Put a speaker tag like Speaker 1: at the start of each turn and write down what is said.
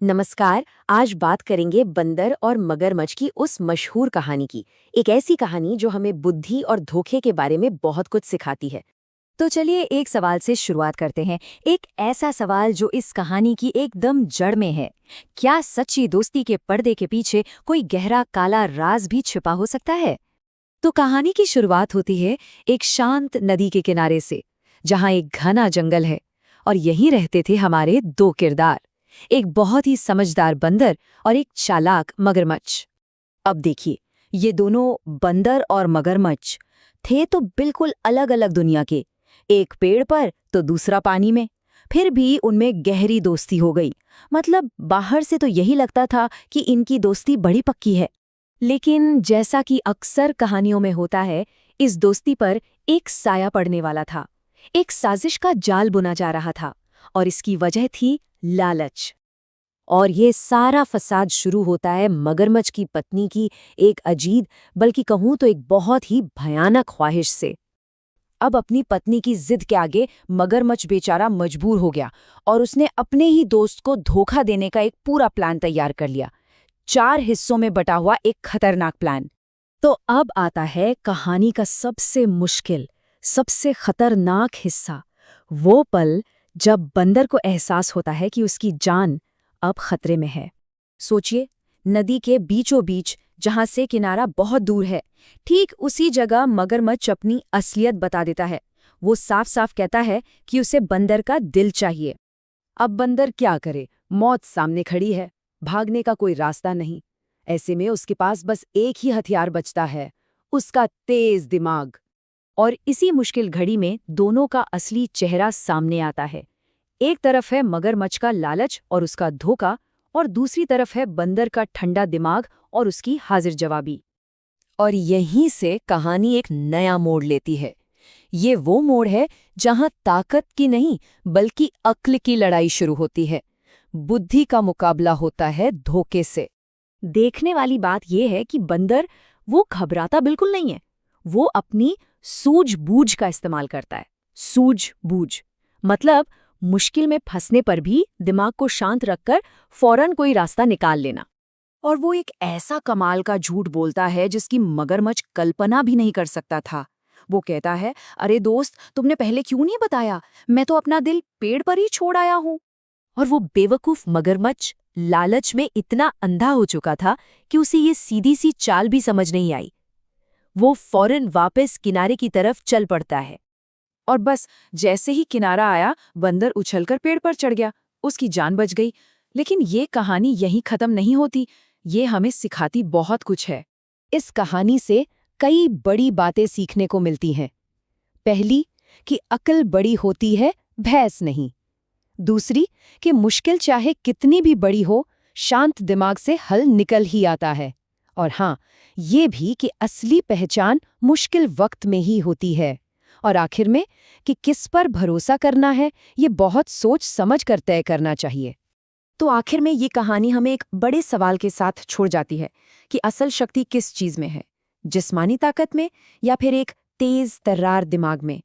Speaker 1: नमस्कार। आज बात करेंगे बंदर और मगरमच्छ की उस मशहूर कहानी की। एक ऐसी कहानी जो हमें बुद्धि और धोखे के बारे में बहुत कुछ सिखाती है।
Speaker 2: तो चलिए एक सवाल से शुरुआत करते हैं। एक ऐसा सवाल जो इस कहानी की एकदम जड़ में है। क्या सच्ची दोस्ती के पर्दे के पीछे कोई गहरा काला राज भी छिपा हो सकता है? तो कहानी की शुरुआत होती है एक शांत नदी के किनारे से, जहां एक घना जंगल है और यहीं रहते थे हमारे दो किरदार, एक बहुत ही समझदार बंदर और एक चालाक मगरमच्छ। अब देखिए, ये दोनों बंदर और मगरमच्छ थे तो बिल्कुल अलग अलग दुनिया के, एक पेड़ पर तो दूसरा पानी में। फिर भी उनमें गहरी दोस्ती हो गई। मतलब बाहर से तो यही लगता था कि इनकी दोस्ती बड़ी पक्की है, लेकिन जैसा कि अक्सर कहानियों में होता है, इस दोस्ती पर एक साया पड़ने वाला था। एक साजिश का जाल बुना जा रहा था और इसकी वजह थी लालच।
Speaker 1: और ये सारा फसाद शुरू होता है मगरमच्छ की पत्नी की एक अजीब, बल्कि कहूँ तो एक बहुत ही भयानक ख्वाहिश से। अब अपनी पत्नी की जिद के आगे मगरमच्छ बेचारा मजबूर हो गया और उसने अपने ही दोस्त को धोखा देने का एक पूरा प्लान तैयार कर लिया। 4 हिस्सों में बटा हुआ एक खतरनाक प्लान। तो अब आता है कहानी का सबसे मुश्किल, सबसे खतरनाक हिस्सा। वो पल जब बंदर को एहसास होता है कि उसकी जान अब खतरे में है। सोचिए, नदी के बीचों बीच, जहां से किनारा बहुत दूर है, ठीक उसी जगह मगरमच्छ अपनी असलियत बता देता है। वो साफ साफ कहता है कि उसे बंदर का दिल चाहिए। अब बंदर क्या करे? मौत सामने खड़ी है, भागने का कोई रास्ता नहीं। ऐसे में उसके पास बस एक ही हथियार बचता है, उसका तेज दिमाग। और इसी मुश्किल घड़ी में दोनों का असली चेहरा सामने आता है। एक तरफ है मगरमच्छ का लालच और उसका धोखा, और दूसरी तरफ है बंदर का ठंडा दिमाग और उसकी हाजिर जवाबी। और यहीं से कहानी एक नया मोड़ लेती है। ये वो मोड़ है जहां ताकत की नहीं, बल्कि अक्ल की लड़ाई शुरू होती है। बुद्धि का मुकाबला होता है धोखे से। देखने वाली बात यह है कि बंदर, वो घबराता बिल्कुल नहीं है। वो अपनी सूझबूझ का इस्तेमाल करता है। सूझबूझ मतलब मुश्किल में फंसने पर भी दिमाग को शांत रखकर फौरन कोई रास्ता निकाल लेना। और वो एक ऐसा कमाल का झूठ बोलता है जिसकी मगरमच्छ कल्पना भी नहीं कर सकता था। वो कहता है, अरे दोस्त, तुमने पहले क्यों नहीं बताया? मैं तो अपना दिल पेड़ पर ही छोड़ आया हूँ। और वो बेवकूफ मगरमच्छ लालच में इतना अंधा हो चुका था कि उसे ये सीधी सी चाल भी समझ नहीं आई। वो फौरन वापस किनारे की तरफ चल पड़ता है। और बस जैसे ही किनारा आया, बंदर उछलकर पेड़ पर चढ़ गया। उसकी जान बच गई। लेकिन ये कहानी यहीं खत्म नहीं होती। ये हमें सिखाती बहुत कुछ है। इस कहानी से कई बड़ी बातें सीखने को मिलती हैं। पहली, कि अक्ल बड़ी होती है, भैंस नहीं। दूसरी, कि मुश्किल चाहे कितनी भी बड़ी हो, शांत दिमाग से हल निकल ही आता है। और हाँ, ये भी कि असली पहचान मुश्किल वक्त में ही होती है। और आखिर में, कि किस पर भरोसा करना है, ये बहुत सोच समझ कर तय करना चाहिए। तो आखिर में ये कहानी हमें एक बड़े सवाल के साथ छोड़ जाती है कि असल शक्ति किस चीज में है, जिस्मानी ताकत में या फिर एक तेज तर्रार दिमाग में।